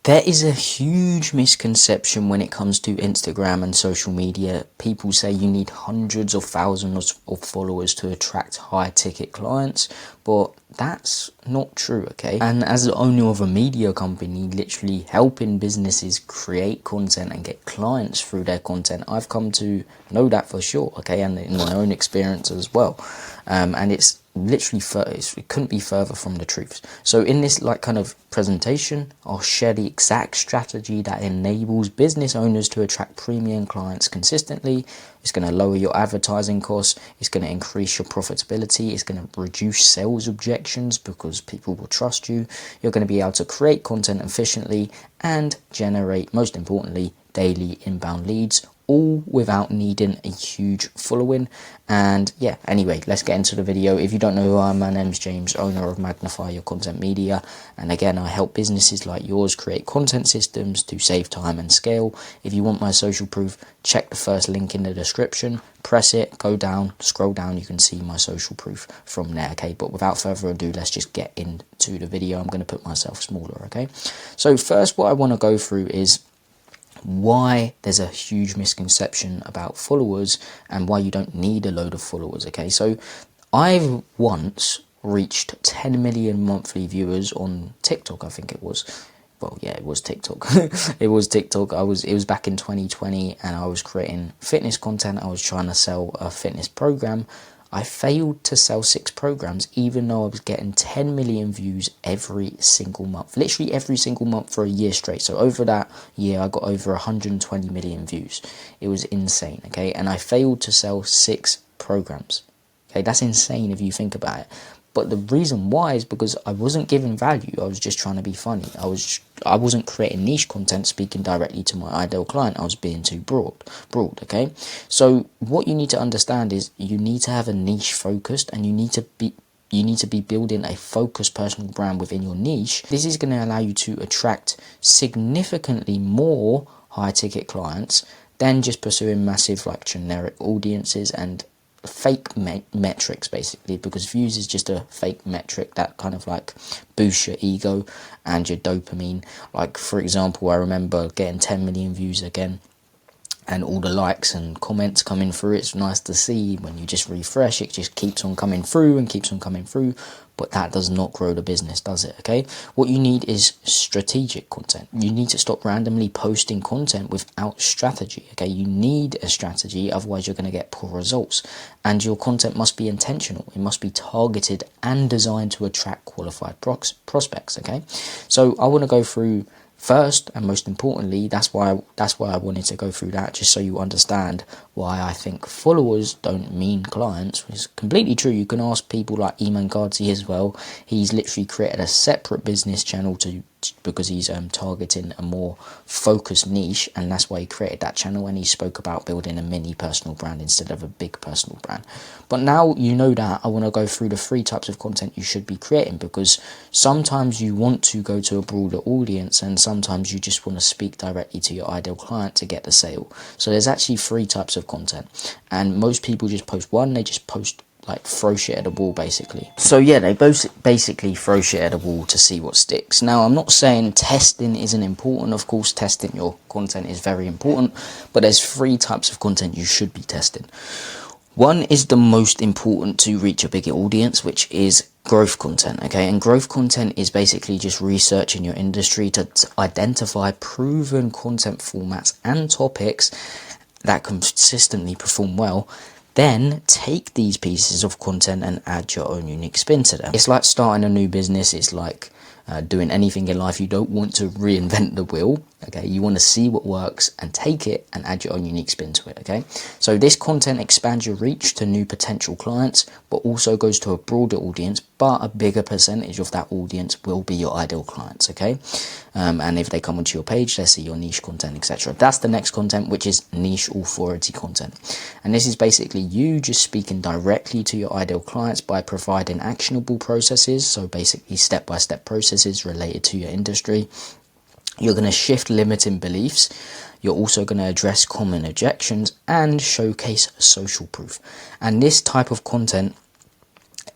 There is a huge misconception when it comes to Instagram and social media. People say you need hundreds of thousands of followers to attract high ticket clients, but that's not true, okay? And as the owner of a media company, literally helping businesses create content and get clients through their content, I've come to know that for sure, okay? And in my own experience as well. And it's literally it couldn't be further from the truth. So in this kind of presentation, I'll share the exact strategy that enables business owners to attract premium clients consistently. It's going to lower your advertising costs, it's going to increase your profitability, it's going to reduce sales objections because people will trust you. You're going to be able to create content efficiently and generate, most importantly, daily inbound leads, all without needing a huge following. And yeah, anyway, let's get into the video. If you don't know who I am, my name's James, owner of Magnify Your Content Media, and again, I help businesses like yours create content systems to save time and scale. If you want my social proof, check the first link in the description, press it, go down, scroll down, you can see my social proof from there, okay? But without further ado, let's just get into the video. I'm going to put myself smaller, okay? So first, what I want to go through is why there's a huge misconception about followers and why you don't need a load of followers, okay? So I've once reached 10 million monthly viewers on TikTok, I think it was. Well, yeah, it was TikTok. It was TikTok. It was back in 2020 and I was creating fitness content. I was trying to sell a fitness program. I failed to sell 6 programs, even though I was getting 10 million views every single month. Literally every single month for a year straight. So over that year, I got over 120 million views. It was insane, okay? And I failed to sell 6 programs. Okay, that's insane if you think about it. But the reason why is because I wasn't giving value. I was just trying to be funny. I wasn't creating niche content speaking directly to my ideal client. I was being too broad, okay? So what you need to understand is you need to have a niche focused, and you need to be building a focused personal brand within your niche. This is going to allow you to attract significantly more high ticket clients than just pursuing massive generic audiences and fake metrics, basically, because views is just a fake metric that kind of boosts your ego and your dopamine. For example, I remember getting 10 million views again and all the likes and comments coming through. It's nice to see when you just refresh, it just keeps on coming through and keeps on coming through, but that does not grow the business, does it? Okay, what you need is strategic content. You need to stop randomly posting content without strategy, okay? You need a strategy, otherwise you're going to get poor results, and your content must be intentional. It must be targeted and designed to attract qualified prospects, okay? So I want to go through first, and most importantly, that's why I wanted to go through that, just so you understand why I think followers don't mean clients. It's completely true. You can ask people like Iman Gadzhi as well. He's literally created a separate business channel because he's targeting a more focused niche, and that's why he created that channel, and he spoke about building a mini personal brand instead of a big personal brand. But now you know that, I want to go through the 3 types of content you should be creating, because sometimes you want to go to a broader audience and sometimes you just want to speak directly to your ideal client to get the sale. So there's actually 3 types of content, and most people just post one. They just post throw shit at a wall, basically. So yeah, they both basically throw shit at a wall to see what sticks. Now, I'm not saying testing isn't important. Of course, testing your content is very important, but there's 3 types of content you should be testing. One is the most important to reach a bigger audience, which is growth content, okay? And growth content is basically just researching your industry to identify proven content formats and topics that consistently perform well. Then take these pieces of content and add your own unique spin to them. It's like starting a new business. It's like doing anything in life. You don't want to reinvent the wheel, okay? You want to see what works and take it and add your own unique spin to it, okay? So this content expands your reach to new potential clients, but also goes to a broader audience, but a bigger percentage of that audience will be your ideal clients, okay? And if they come onto your page, they see your niche content, etc. That's the next content, which is niche authority content. And this is basically you just speaking directly to your ideal clients by providing actionable processes, so basically step-by-step processes related to your industry. You're going to shift limiting beliefs. You're also going to address common objections and showcase social proof. And this type of content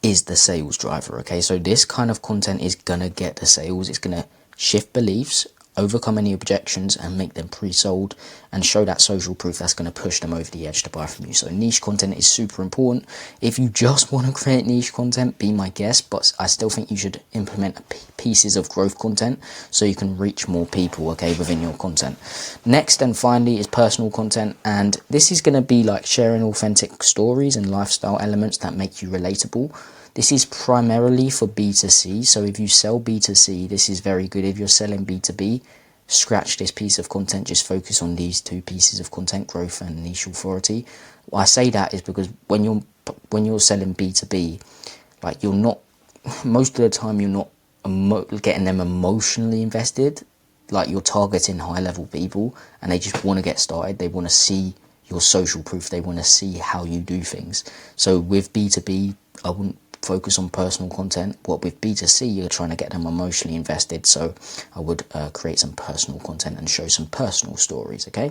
is the sales driver, okay? So this kind of content is going to get the sales. It's going to shift beliefs, overcome any objections and make them pre-sold and show that social proof that's going to push them over the edge to buy from you. So niche content is super important. If you just want to create niche content, be my guest, but I still think you should implement pieces of growth content so you can reach more people, okay, within your content. Next and finally is personal content, and this is going to be like sharing authentic stories and lifestyle elements that make you relatable. This is primarily for B2C, so if you sell B2C, this is very good. If you're selling B2B, scratch this piece of content, just focus on these two pieces of content, growth and niche authority. Why I say that is because when you're selling B2B, like you're not, most of the time you're not getting them emotionally invested. Like you're targeting high level people and they just want to get started. They want to see your social proof. They want to see how you do things. So with B2B, I wouldn't focus on personal content. What with B2C, you're trying to get them emotionally invested, so I would create some personal content and show some personal stories. Okay,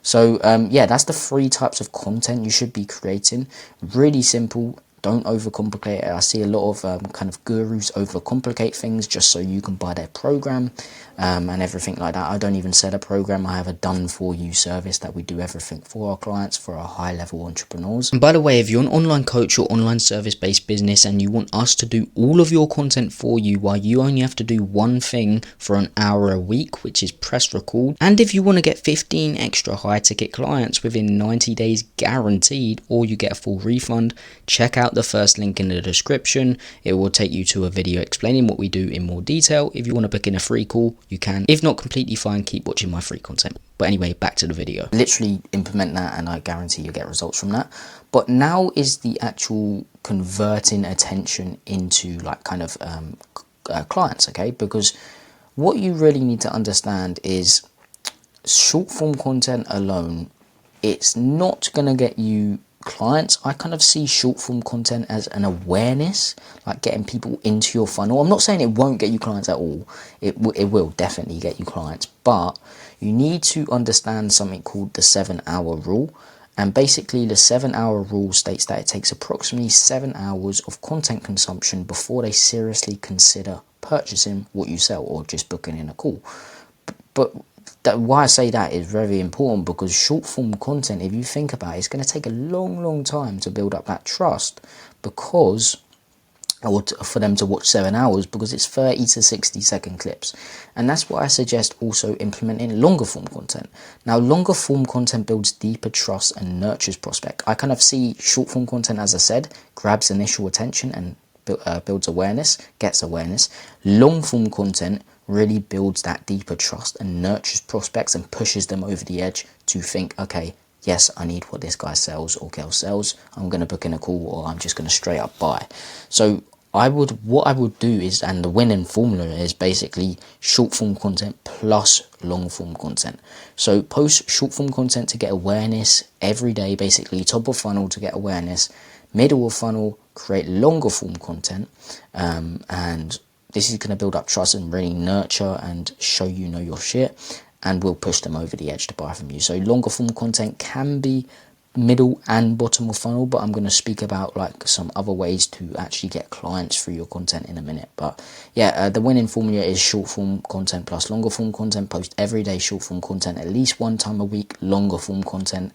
so yeah, that's the 3 types of content you should be creating. Really simple. Don't overcomplicate it. I see a lot of kind of gurus overcomplicate things just so you can buy their program and everything like that. I don't even sell a program. I have a done for you service that we do everything for our clients, for our high level entrepreneurs. And by the way, if you're an online coach or online service based business and you want us to do all of your content for you while you only have to do one thing for an hour a week, which is press record, and if you want to get 15 extra high ticket clients within 90 days guaranteed, or you get a full refund, check out the first link in the description. It will take you to a video explaining what we do in more detail. If you want to book in a free call, you can. If not, completely fine, keep watching my free content. But anyway, back to the video. Literally implement that and I guarantee you'll get results from that. But now is the actual converting attention into like kind of clients, okay? Because what you really need to understand is short form content alone, it's not going to get you clients. I kind of see short form content as an awareness, like getting people into your funnel. I'm not saying it won't get you clients at all. It will definitely get you clients, but you need to understand something called the 7-hour rule. And basically the 7-hour rule states that it takes approximately 7 hours of content consumption before they seriously consider purchasing what you sell or just booking in a call. But why I say that is very important, because short form content, if you think about it, it's going to take a long time to build up that trust, because or for them to watch 7 hours, because it's 30 to 60 second clips. And that's why I suggest also implementing longer form content. Now, longer form content builds deeper trust and nurtures prospect. I kind of see short form content, as I said, grabs initial attention and builds awareness, gets awareness. Long form content really builds that deeper trust and nurtures prospects and pushes them over the edge to think, okay, yes, I need what this guy sells or girl sells. I'm going to book in a call, or I'm just going to straight up buy. So what I would do is, and the winning formula is basically short form content plus long form content. So post short form content to get awareness every day, basically top of funnel to get awareness, middle of funnel, create longer form content, and this is going to build up trust and really nurture and show you know your shit, and will push them over the edge to buy from you. So longer form content can be middle and bottom of funnel, but I'm going to speak about like some other ways to actually get clients through your content in a minute. But yeah, the winning formula is short form content plus longer form content. Post every day short form content at least one time a week, longer form content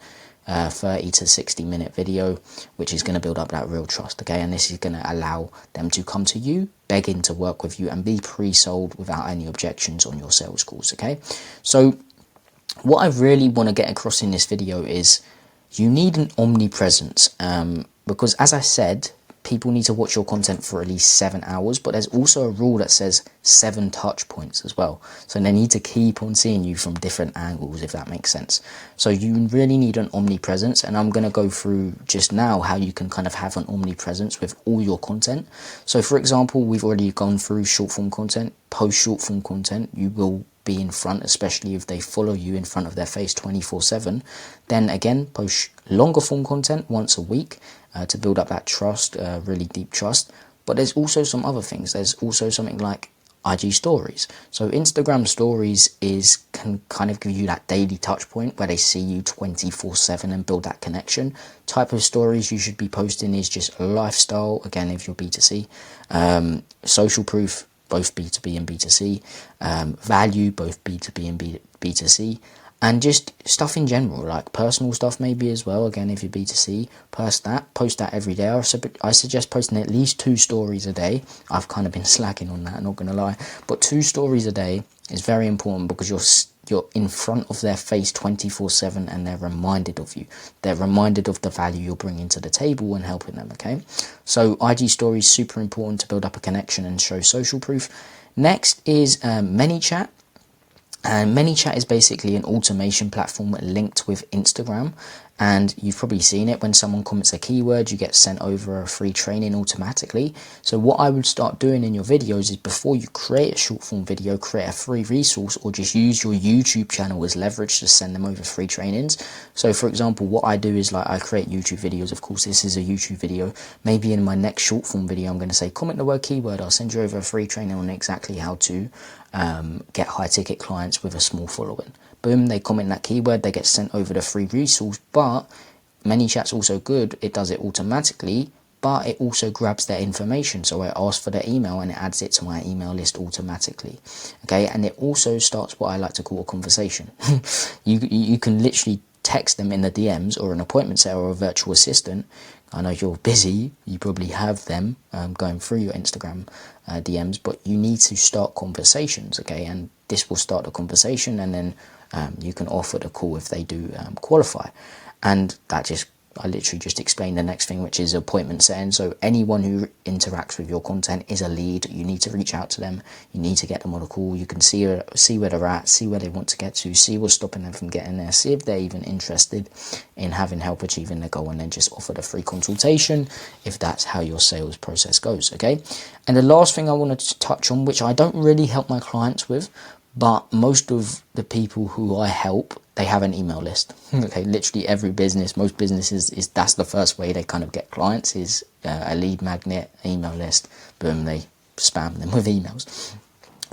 30 to 60 minute video, which is going to build up that real trust, okay? And this is going to allow them to come to you begging to work with you and be pre-sold without any objections on your sales calls, okay? So what I really want to get across in this video is you need an omnipresence, because as I said, people need to watch your content for at least 7 hours, but there's also a rule that says 7 touch points as well. So they need to keep on seeing you from different angles, if that makes sense. So you really need an omnipresence, and I'm going to go through just now how you can kind of have an omnipresence with all your content. So for example, we've already gone through short form content. Post short form content, you will be in front, especially if they follow you in front of their face 24/7. Then again, post longer form content once a week to build up that trust, really deep trust. But there's also some other things. There's also something like IG stories. So Instagram stories can kind of give you that daily touch point where they see you 24/7 and build that connection. Type of stories you should be posting is just lifestyle, again if you're B2C, social proof, both B2B and B2C, value, both B2B and B2C, and just stuff in general, like personal stuff maybe as well. Again, if you're B2C, post that every day. I suggest posting at least 2 stories a day. I've kind of been slacking on that, not gonna lie, but 2 stories a day is very important, because you're in front of their face 24/7, and they're reminded of you. They're reminded of the value you're bringing to the table and helping them, okay? So IG stories, super important to build up a connection and show social proof. Next is ManyChat. And ManyChat is basically an automation platform linked with Instagram, and you've probably seen it. When someone comments a keyword, you get sent over a free training automatically. So what I would start doing in your videos is, before you create a short form video, create a free resource, or just use your YouTube channel as leverage to send them over free trainings. So for example, what I do is, like, I create YouTube videos. Of course, this is a YouTube video. Maybe in my next short form video, I'm going to say, comment the word keyword, I'll send you over a free training on exactly how to get high ticket clients with a small following. Boom, they comment that keyword, they get sent over the free resource. But ManyChat's also good, it does it automatically, but it also grabs their information. So I ask for their email and it adds it to my email list automatically. Okay, and it also starts what I like to call a conversation. you can literally text them in the DMs, or an appointment setter, or a virtual assistant. I know you're busy, you probably have them going through your Instagram DMs, but you need to start conversations, okay? And this will start the conversation, and then you can offer the call if they do qualify. And I literally just explained the next thing, which is appointment setting. So anyone who interacts with your content is a lead. You need to reach out to them. You need to get them on a call. You can see where they're at, see where they want to get to, see what's stopping them from getting there, see if they're even interested in having help achieving their goal, and then just offer the free consultation if that's how your sales process goes, okay? And the last thing I wanted to touch on, which I don't really help my clients with, but most of the people who I help, they have an email list. Okay, literally every business, most businesses, that's the first way they kind of get clients, is a lead magnet, email list. Boom, they spam them with emails.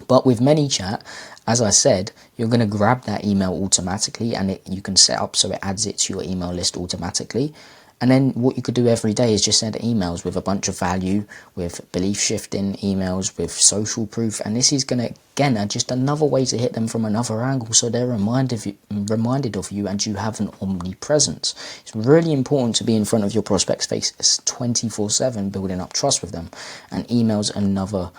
But with ManyChat, as I said, you're going to grab that email automatically, and you can set up so it adds it to your email list automatically. And then what you could do every day is just send emails with a bunch of value, with belief shifting emails, with social proof. And this is going to, again, just another way to hit them from another angle, so they're reminded of you, and you have an omnipresence. It's really important to be in front of your prospect's face 24/7, building up trust with them. And emails another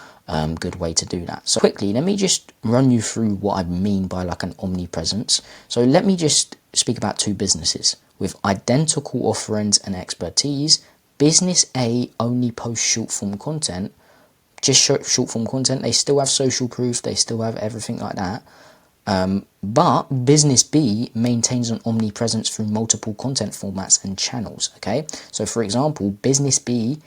good way to do that. So quickly, let me just run you through what I mean by like an omnipresence. So let me just speak about 2 businesses with identical offerings and expertise. Business A only posts short form content, just short form content. They still have social proof, they still have everything like that. But Business B maintains an omnipresence through multiple content formats and channels, okay? So for example, Business B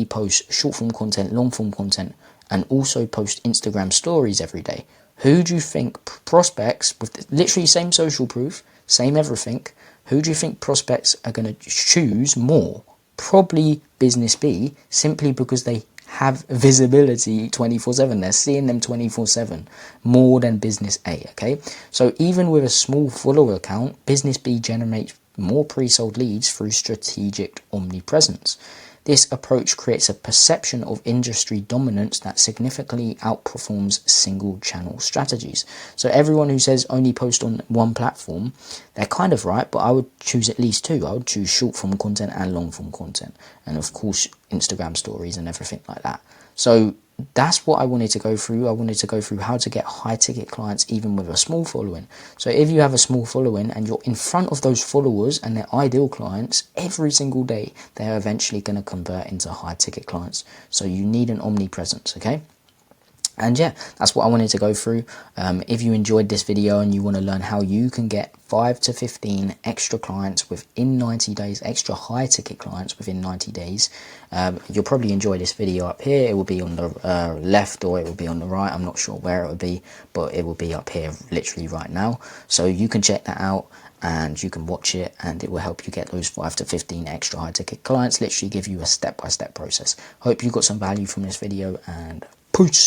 posts short form content, long form content, and also posts Instagram stories every day. Who do you think prospects, with literally same social proof, same everything, who do you think prospects are going to choose more? Probably Business B, simply because they have visibility 24/7. They're seeing them 24/7 more than Business A, okay? So even with a small follower account, Business B generates more pre-sold leads through strategic omnipresence. This approach creates a perception of industry dominance that significantly outperforms single channel strategies. So everyone who says only post on one platform, they're kind of right, but I would choose at least 2. I would choose short form content and long form content, and of course Instagram stories and everything like that. So that's what I wanted to go through. I wanted to go through how to get high ticket clients even with a small following. So if you have a small following and you're in front of those followers and their ideal clients every single day, they're eventually going to convert into high ticket clients. So you need an omnipresence, okay? And yeah, that's what I wanted to go through. If you enjoyed this video and you want to learn how you can get 5 to 15 extra clients within 90 days, extra high ticket clients within 90 days, you'll probably enjoy this video up here. It will be on the left, or it will be on the right. I'm not sure where it will be, but it will be up here literally right now. So you can check that out and you can watch it, and it will help you get those 5 to 15 extra high ticket clients, literally give you a step-by-step process. Hope you got some value from this video, and peace.